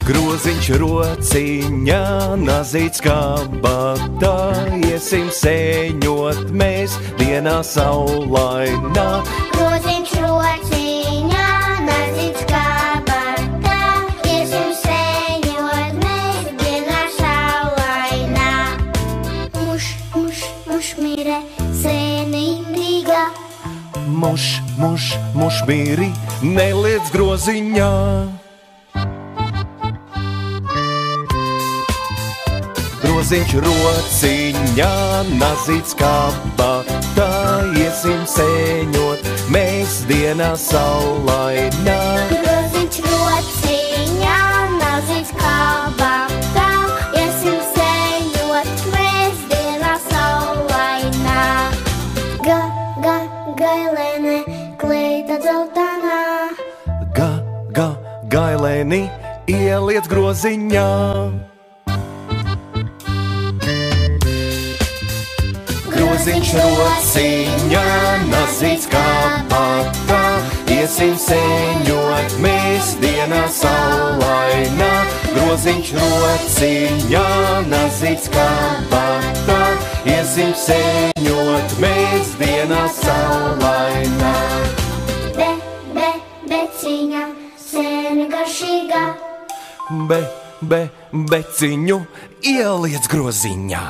Groziņš rociņā, nazīts kabatā, iesim sēņot mēs dienā saulainā. Groziņš rociņā, nazīts kabatā, iesim sēņot mēs dienā saulainā. Muš, muš, muš mire, sēnīga. Muš, muš, muš mīri, neliec groziņā. Groziņš rociņā, nazīts kabatā, iesim sēņot mēs dienā saulainā. Groziņš rociņā, nazīts kabatā, iesim sēņot mēs dienā saulainā. Gailēne, kleita dzeltenā. Gailēni, ieliec groziņā. Groziņš rociņā, nazīts kabatā, iesim sēņot mēs dienā saulainā. Groziņš rociņā, nazīts kabatā, iesim sēņot mēs dienā saulainā. Beciņa, sēne garšīga. Beciņu ieliec groziņā.